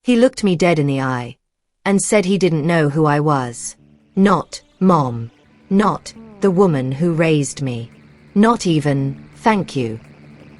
He looked me dead in the eye and said he didn't know who I was. Not Mom. Not the woman who raised me. Not even thank you.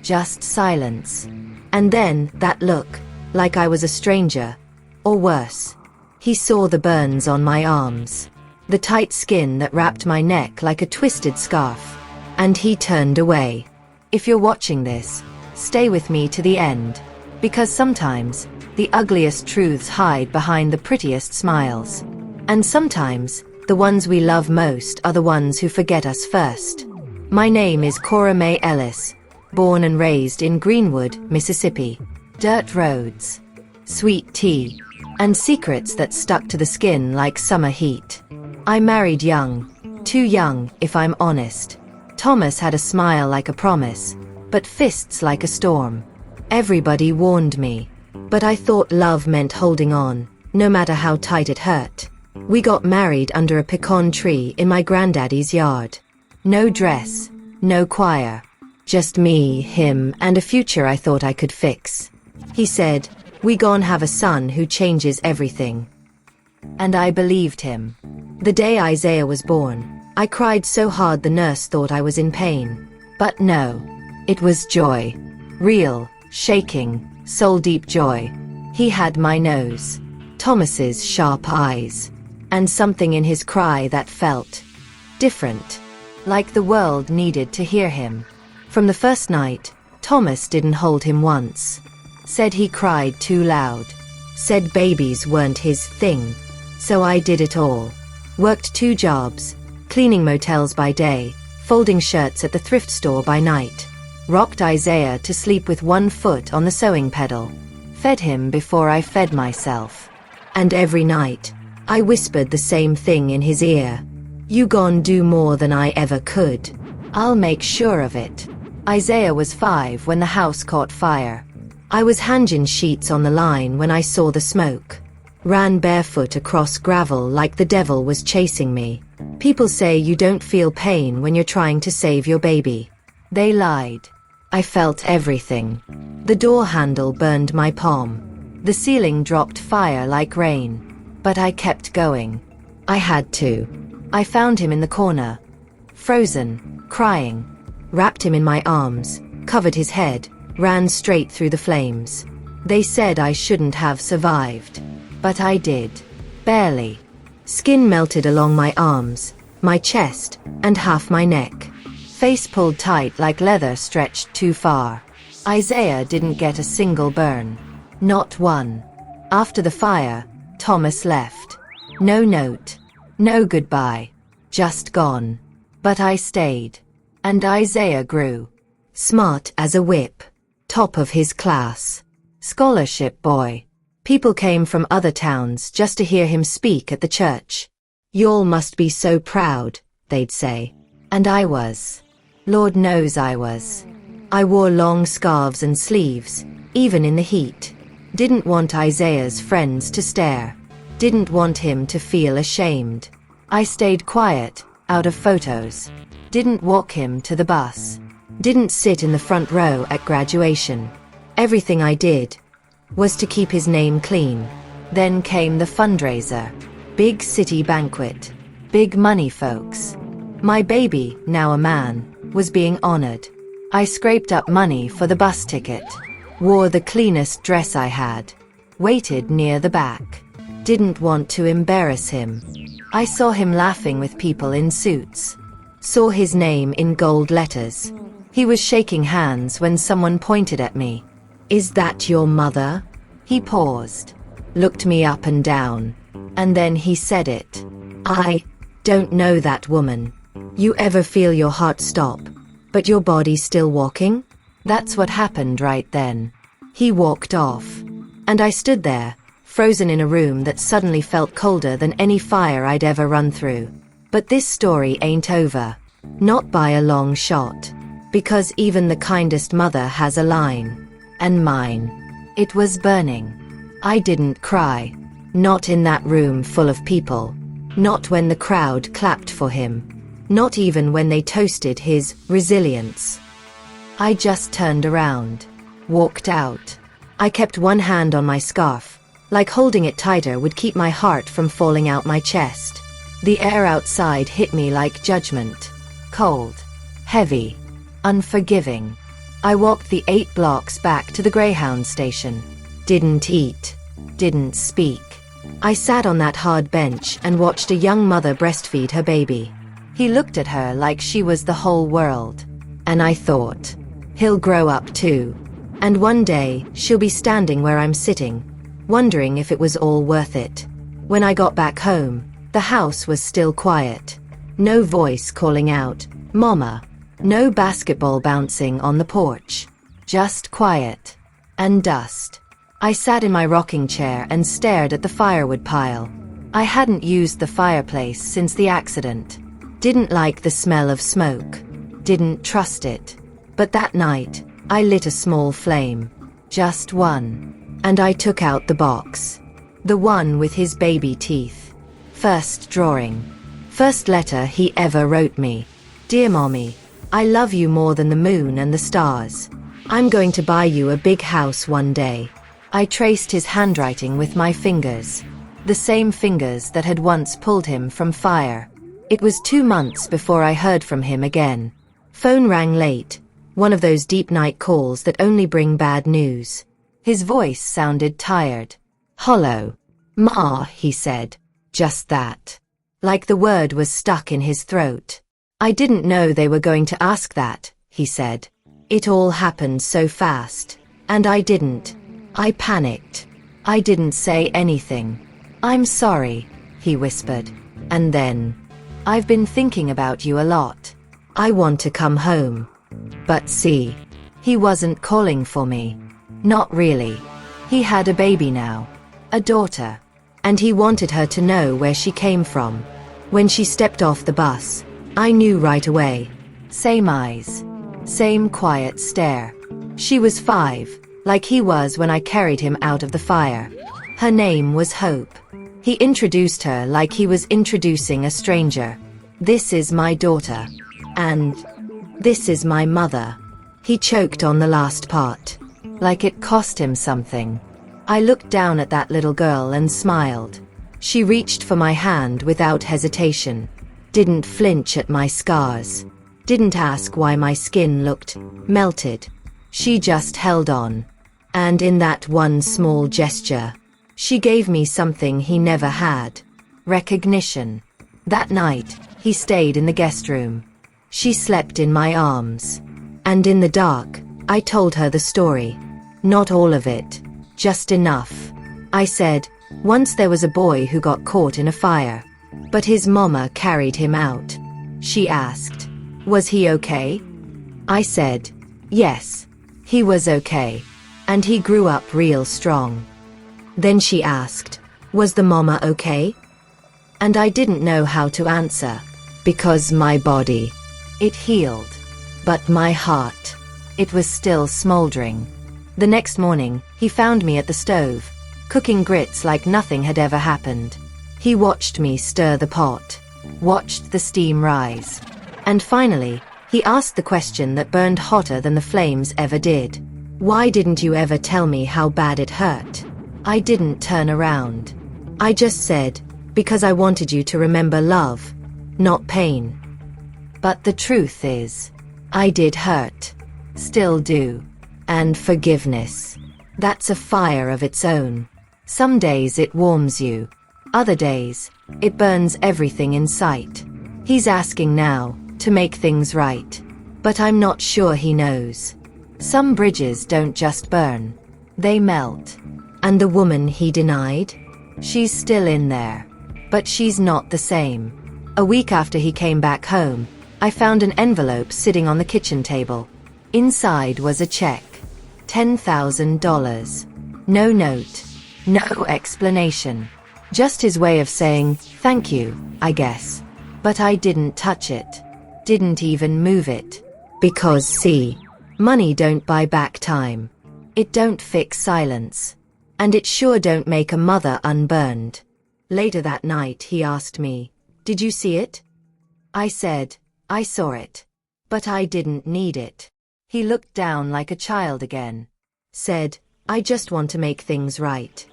Just silence. And then that look, like I was a stranger. Or worse. He saw the burns on my arms. The tight skin that wrapped my neck like a twisted scarf. And he turned away. If you're watching this, stay with me to the end. Because sometimes, the ugliest truths hide behind the prettiest smiles. And sometimes, the ones we love most are the ones who forget us first. My name is Cora Mae Ellis, born and raised in Greenwood, Mississippi. Dirt roads, sweet tea, and secrets that stuck to the skin like summer heat. I married young. Too young, if I'm honest. Thomas had a smile like a promise, but fists like a storm. Everybody warned me. But I thought love meant holding on, no matter how tight it hurt. We got married under a pecan tree in my granddaddy's yard. No dress, no choir. Just me, him, and a future I thought I could fix. He said, "We gon' have a son who changes everything." And I believed him. The day Isaiah was born, I cried so hard the nurse thought I was in pain. But no. It was joy. Real, shaking, soul-deep joy. He had my nose, Thomas's sharp eyes, and something in his cry that felt different. Like the world needed to hear him. From the first night, Thomas didn't hold him once. Said he cried too loud. Said babies weren't his thing. So I did it all. Worked 2 jobs, cleaning motels by day, folding shirts at the thrift store by night. Rocked Isaiah to sleep with 1 foot on the sewing pedal. Fed him before I fed myself. And every night, I whispered the same thing in his ear. "You gon' do more than I ever could. I'll make sure of it." Isaiah was 5 when the house caught fire. I was hanging sheets on the line when I saw the smoke. Ran barefoot across gravel like the devil was chasing me. People say you don't feel pain when you're trying to save your baby. They lied. I felt everything. The door handle burned my palm. The ceiling dropped fire like rain. But I kept going. I had to. I found him in the corner. Frozen, crying. Wrapped him in my arms, covered his head, ran straight through the flames. They said I shouldn't have survived. But I did. Barely. Skin melted along my arms, my chest, and half my neck. Face pulled tight like leather stretched too far. Isaiah didn't get a single burn. Not one. After the fire, Thomas left. No note. No goodbye. Just gone. But I stayed. And Isaiah grew. Smart as a whip. Top of his class. Scholarship boy. People came from other towns just to hear him speak at the church. "Y'all must be so proud," they'd say. And I was. Lord knows I was. I wore long scarves and sleeves, even in the heat. Didn't want Isaiah's friends to stare. Didn't want him to feel ashamed. I stayed quiet, out of photos. Didn't walk him to the bus. Didn't sit in the front row at graduation. Everything I did was to keep his name clean. Then came the fundraiser. Big city banquet. Big money folks. My baby, now a man, was being honored. I scraped up money for the bus ticket. Wore the cleanest dress I had. Waited near the back. Didn't want to embarrass him. I saw him laughing with people in suits. Saw his name in gold letters. He was shaking hands when someone pointed at me. "Is that your mother?" He paused, looked me up and down, and then he said it. "I don't know that woman. You ever feel your heart stop, but your body still walking?" That's what happened right then. He walked off, and I stood there, frozen in a room that suddenly felt colder than any fire I'd ever run through. But this story ain't over. Not by a long shot. Because even the kindest mother has a line. And mine. It was burning. I didn't cry. Not in that room full of people. Not when the crowd clapped for him. Not even when they toasted his resilience. I just turned around. Walked out. I kept one hand on my scarf, Like holding it tighter would keep my heart from falling out my chest. The air outside hit me like judgment. Cold, heavy, unforgiving. I walked the 8 blocks back to the Greyhound station. Didn't eat. Didn't speak. I sat on that hard bench and watched a young mother breastfeed her baby. He looked at her like she was the whole world. And I thought, he'll grow up too. And one day, she'll be standing where I'm sitting, wondering if it was all worth it. When I got back home, the house was still quiet. No voice calling out, "Mama." No basketball bouncing on the porch. Just quiet. And dust. I sat in my rocking chair and stared at the firewood pile. I hadn't used the fireplace since the accident. Didn't like the smell of smoke. Didn't trust it. But that night, I lit a small flame. Just one. And I took out the box. The one with his baby teeth. First drawing. First letter he ever wrote me. "Dear Mommy, I love you more than the moon and the stars. I'm going to buy you a big house one day." I traced his handwriting with my fingers. The same fingers that had once pulled him from fire. It was 2 months before I heard from him again. Phone rang late. One of those deep night calls that only bring bad news. His voice sounded tired. Hollow. "Ma," he said. Just that. Like the word was stuck in his throat. "I didn't know they were going to ask that," he said. "It all happened so fast. And I didn't. I panicked. I didn't say anything." "I'm sorry," he whispered. And then, "I've been thinking about you a lot. I want to come home." But see, he wasn't calling for me. Not really. He had a baby now. A daughter. And he wanted her to know where she came from. When she stepped off the bus, I knew right away. Same eyes. Same quiet stare. She was 5, like he was when I carried him out of the fire. Her name was Hope. He introduced her like he was introducing a stranger. "This is my daughter. And this is my mother." He choked on the last part. Like it cost him something. I looked down at that little girl and smiled. She reached for my hand without hesitation. Didn't flinch at my scars. Didn't ask why my skin looked melted. She just held on. And in that one small gesture, she gave me something he never had. Recognition. That night, he stayed in the guest room. She slept in my arms. And in the dark, I told her the story. Not all of it. Just enough. I said, once there was a boy who got caught in a fire. But his mama carried him out. She asked, was he okay? I said, yes. He was okay. And he grew up real strong. Then she asked, was the mama okay? And I didn't know how to answer. Because my body, it healed. But my heart, it was still smoldering. The next morning, he found me at the stove, cooking grits like nothing had ever happened. He watched me stir the pot, watched the steam rise. And finally, he asked the question that burned hotter than the flames ever did. Why didn't you ever tell me how bad it hurt? I didn't turn around. I just said, because I wanted you to remember love, not pain. But the truth is, I did hurt. Still do. And forgiveness. That's a fire of its own. Some days it warms you. Other days, it burns everything in sight. He's asking now, to make things right. But I'm not sure he knows. Some bridges don't just burn. They melt. And the woman he denied? She's still in there. But she's not the same. A week after he came back home, I found an envelope sitting on the kitchen table. Inside was a check. $10,000. No note. No explanation. Just his way of saying, thank you, I guess. But I didn't touch it. Didn't even move it. Because see, money don't buy back time. It don't fix silence. And it sure don't make a mother unburned. Later that night he asked me, did you see it? I said, I saw it. But I didn't need it. He looked down like a child again. Said, I just want to make things right.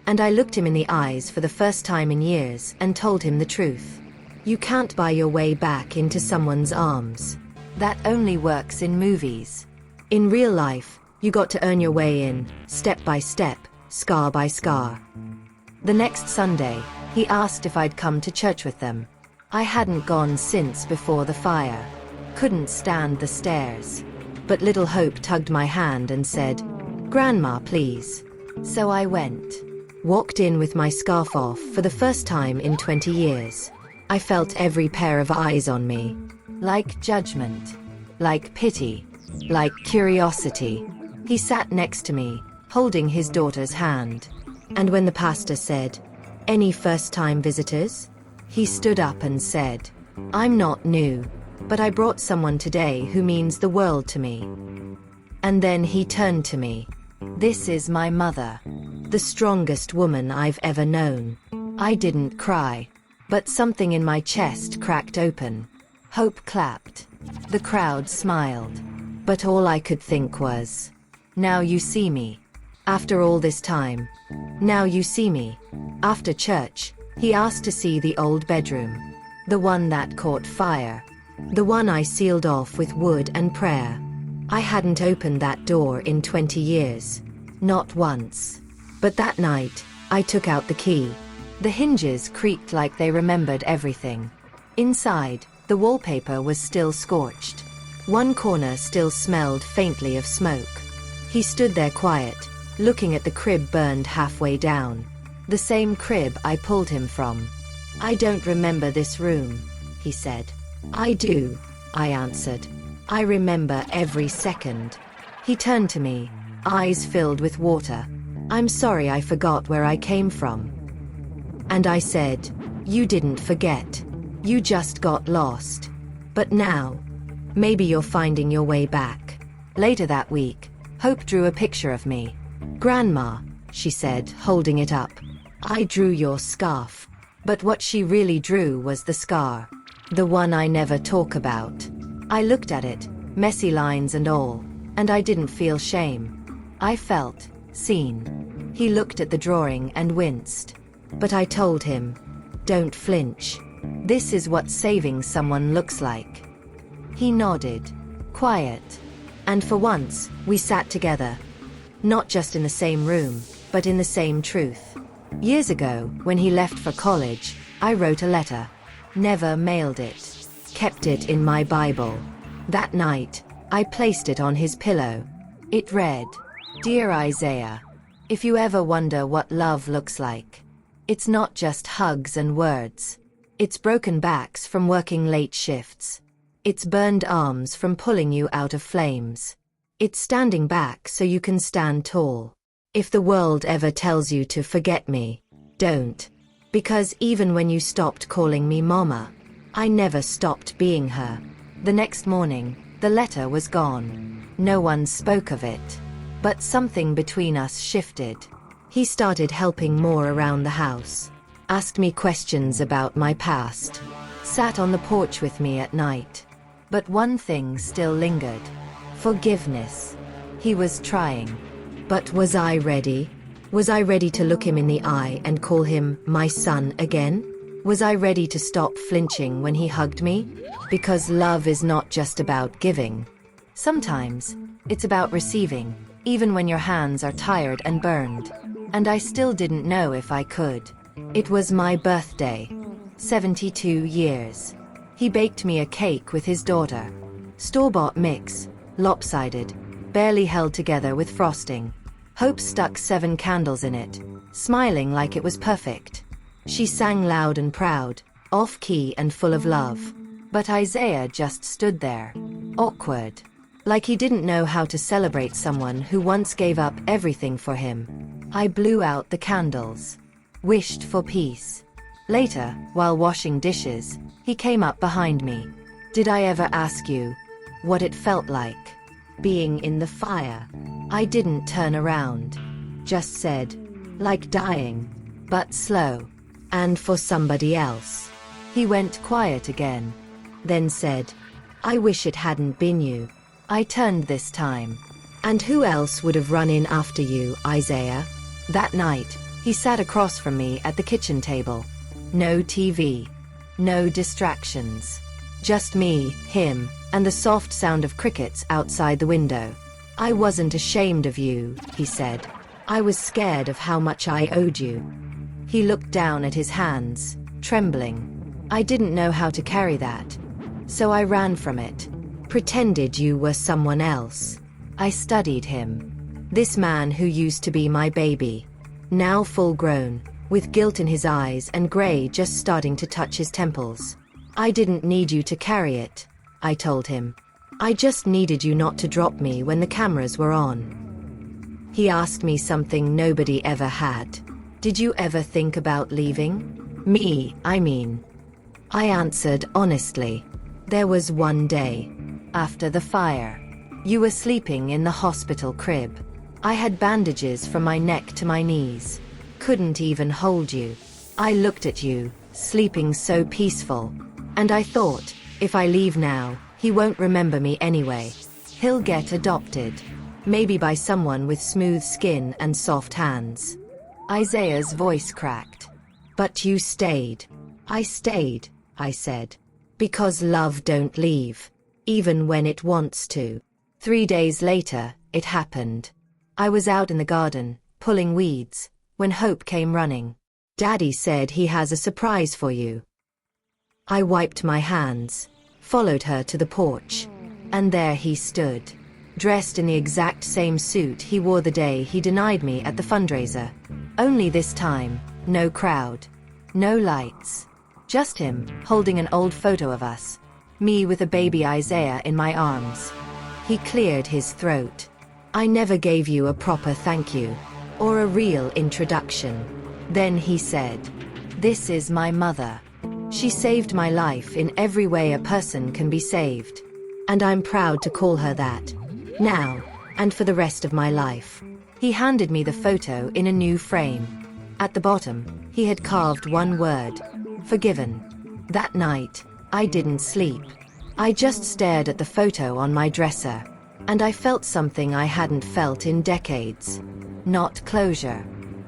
And I looked him in the eyes for the first time in years and told him the truth. You can't buy your way back into someone's arms. That only works in movies. In real life, you got to earn your way in, step by step, scar by scar. The next Sunday, he asked if I'd come to church with them. I hadn't gone since before the fire. Couldn't stand the stairs. But little Hope tugged my hand and said, "Grandma, please." So I went. Walked in with my scarf off for the first time in 20 years. I felt every pair of eyes on me. Like judgment. Like pity. Like curiosity. He sat next to me, holding his daughter's hand. And when the pastor said, "Any first-time visitors?" he stood up and said, "I'm not new, but I brought someone today who means the world to me." And then he turned to me. "This is my mother. The strongest woman I've ever known." I didn't cry, but something in my chest cracked open. Hope clapped. The crowd smiled. But all I could think was, "Now you see me. After all this time. Now you see me." After church, he asked to see the old bedroom. The one that caught fire. The one I sealed off with wood and prayer. I hadn't opened that door in 20 years. Not once. But that night, I took out the key. The hinges creaked like they remembered everything. Inside, the wallpaper was still scorched. One corner still smelled faintly of smoke. He stood there quiet, looking at the crib burned halfway down. The same crib I pulled him from. "I don't remember this room," he said. "I do," I answered. "I remember every second." He turned to me, eyes filled with water. "I'm sorry I forgot where I came from." And I said, "You didn't forget. You just got lost. But now, maybe you're finding your way back." Later that week, Hope drew a picture of me. "Grandma," she said, holding it up, "I drew your scarf." But what she really drew was the scar. The one I never talk about. I looked at it, messy lines and all, and I didn't feel shame. I felt seen. He looked at the drawing and winced. But I told him, "Don't flinch. This is what saving someone looks like." He nodded. Quiet. And for once, we sat together. Not just in the same room, but in the same truth. Years ago, when he left for college, I wrote a letter. Never mailed it. Kept it in my Bible. That night, I placed it on his pillow. It read, "Dear Isaiah, if you ever wonder what love looks like, it's not just hugs and words. It's broken backs from working late shifts. It's burned arms from pulling you out of flames. It's standing back so you can stand tall. If the world ever tells you to forget me, don't. Because even when you stopped calling me Mama, I never stopped being her." The next morning, the letter was gone. No one spoke of it. But something between us shifted. He started helping more around the house. Asked me questions about my past. Sat on the porch with me at night. But one thing still lingered. Forgiveness. He was trying. But was I ready? Was I ready to look him in the eye and call him my son again? Was I ready to stop flinching when he hugged me? Because love is not just about giving. Sometimes, it's about receiving, even when your hands are tired and burned. And I still didn't know if I could. It was my birthday. 72 years. He baked me a cake with his daughter. Store-bought mix, lopsided, barely held together with frosting. Hope stuck 7 candles in it, smiling like it was perfect. She sang loud and proud, off-key and full of love. But Isaiah just stood there, awkward. Like he didn't know how to celebrate someone who once gave up everything for him. I blew out the candles. Wished for peace. Later, while washing dishes, he came up behind me. "Did I ever ask you what it felt like being in the fire?" I didn't turn around. Just said, "Like dying, but slow. And for somebody else." He went quiet again. Then said, "I wish it hadn't been you." I turned this time. "And who else would have run in after you, Isaiah?" That night, He sat across from me at the kitchen table. No TV. No distractions. Just me, him, and the soft sound of crickets outside the window. I wasn't ashamed of you, he said. I was scared of how much I owed you. He looked down at his hands, trembling. I didn't know how to carry that. So I ran from it. Pretended you were someone else. I studied him. This man who used to be my baby. Now full grown, with guilt in his eyes and gray just starting to touch his temples. I didn't need you to carry it, I told him. I just needed you not to drop me when the cameras were on. He asked me something nobody ever had. Did you ever think about leaving? Me, I mean. I answered honestly. There was one day. After the fire. You were sleeping in the hospital crib. I had bandages from my neck to my knees. Couldn't even hold you. I looked at you, sleeping so peaceful. And I thought, if I leave now, he won't remember me anyway. He'll get adopted. Maybe by someone with smooth skin and soft hands. Isaiah's voice cracked. But you stayed. I stayed, I said. Because love don't leave. Even when it wants to. 3 days later, it happened. I was out in the garden, pulling weeds, when Hope came running. Daddy said he has a surprise for you. I wiped my hands, followed her to the porch. And there he stood, dressed in the exact same suit he wore the day he denied me at the fundraiser. Only this time, no crowd, no lights. Just him, holding an old photo of us. Me with a baby Isaiah in my arms. He cleared his throat. I never gave you a proper thank you, or a real introduction. Then he said, this is my mother. She saved my life in every way a person can be saved. And I'm proud to call her that. Now, and for the rest of my life. He handed me the photo in a new frame. At the bottom, he had carved one word. Forgiven. That night, I didn't sleep. I just stared at the photo on my dresser. And I felt something I hadn't felt in decades. Not closure.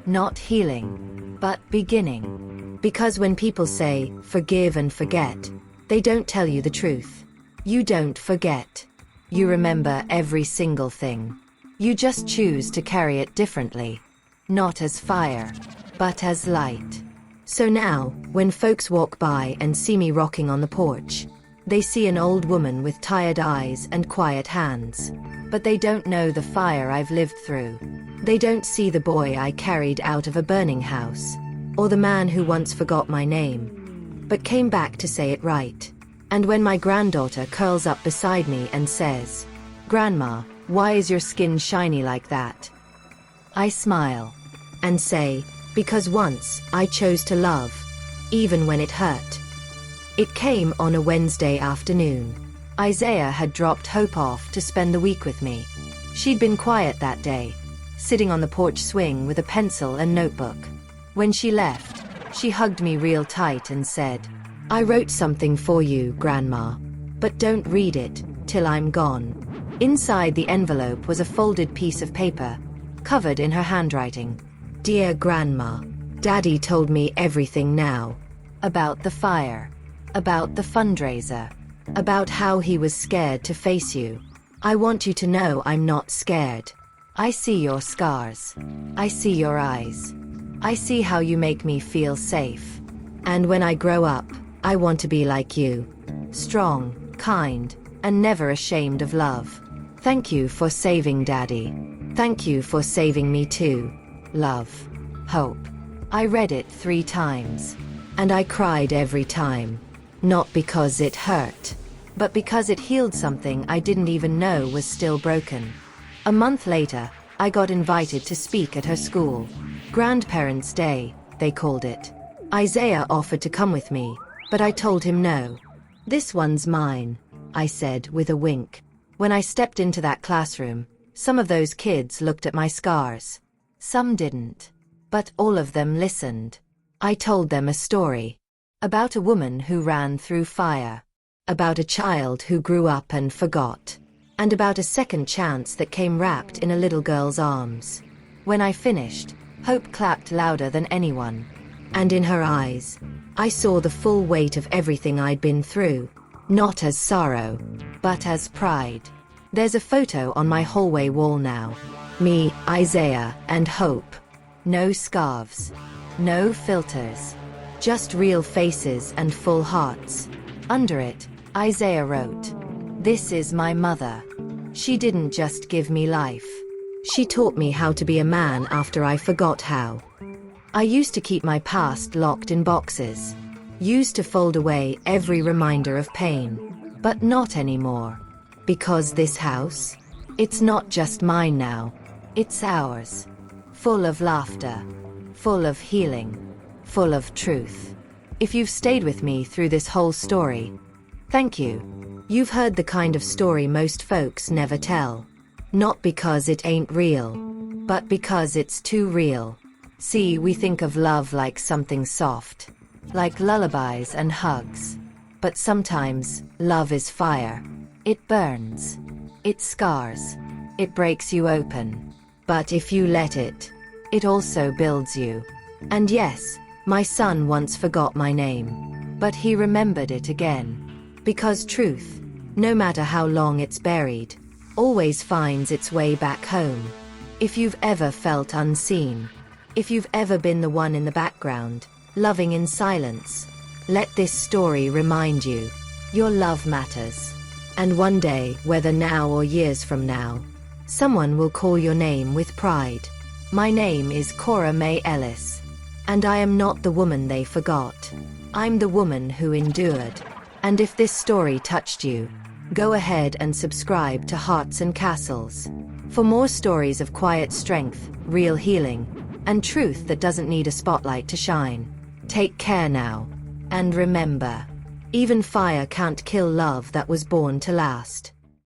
Not healing. But beginning. Because when people say, forgive and forget, they don't tell you the truth. You don't forget. You remember every single thing. You just choose to carry it differently. Not as fire, but as light. So now, when folks walk by and see me rocking on the porch, they see an old woman with tired eyes and quiet hands. But they don't know the fire I've lived through. They don't see the boy I carried out of a burning house, or the man who once forgot my name, but came back to say it right. And when my granddaughter curls up beside me and says, Grandma, why is your skin shiny like that? I smile and say, because once I chose to love, even when it hurt. It came on a Wednesday afternoon. Isaiah had dropped Hope off to spend the week with me. She'd been quiet that day, sitting on the porch swing with a pencil and notebook. When she left, she hugged me real tight and said, I wrote something for you, Grandma, but don't read it till I'm gone. Inside the envelope was a folded piece of paper, covered in her handwriting. Dear Grandma, Daddy told me everything now. About the fire. About the fundraiser. About how he was scared to face you. I want you to know I'm not scared. I see your scars. I see your eyes. I see how you make me feel safe. And when I grow up, I want to be like you. Strong, kind, and never ashamed of love. Thank you for saving Daddy. Thank you for saving me too. Love. Hope. I read it 3 times. And I cried every time. Not because it hurt, but because it healed something I didn't even know was still broken. A month later, I got invited to speak at her school. Grandparents' Day, they called it. Isaiah offered to come with me, but I told him no. This one's mine, I said with a wink. When I stepped into that classroom, some of those kids looked at my scars. Some didn't. But all of them listened. I told them a story. About a woman who ran through fire. About a child who grew up and forgot. And about a second chance that came wrapped in a little girl's arms. When I finished, Hope clapped louder than anyone. And in her eyes, I saw the full weight of everything I'd been through. Not as sorrow, but as pride. There's a photo on my hallway wall now. Me, Isaiah, and Hope. No scarves. No filters. Just real faces and full hearts. Under it, Isaiah wrote, "This is my mother. She didn't just give me life. She taught me how to be a man after I forgot how. I used to keep my past locked in boxes. Used to fold away every reminder of pain. But not anymore. Because this house, it's not just mine now. It's ours. Full of laughter. Full of healing. Full of truth. If you've stayed with me through this whole story, thank you. You've heard the kind of story most folks never tell. Not because it ain't real, but because it's too real. See, we think of love like something soft, like lullabies and hugs. But sometimes, love is fire. It burns. It scars. It breaks you open. But if you let it, it also builds you. And yes, my son once forgot my name, but he remembered it again. Because truth, no matter how long it's buried, always finds its way back home. If you've ever felt unseen, if you've ever been the one in the background, loving in silence, let this story remind you, your love matters. And one day, whether now or years from now, someone will call your name with pride. My name is Cora Mae Ellis. And I am not the woman they forgot. I'm the woman who endured. And if this story touched you, go ahead and subscribe to Hearts and Castles. For more stories of quiet strength, real healing, and truth that doesn't need a spotlight to shine. Take care now. And remember, even fire can't kill love that was born to last.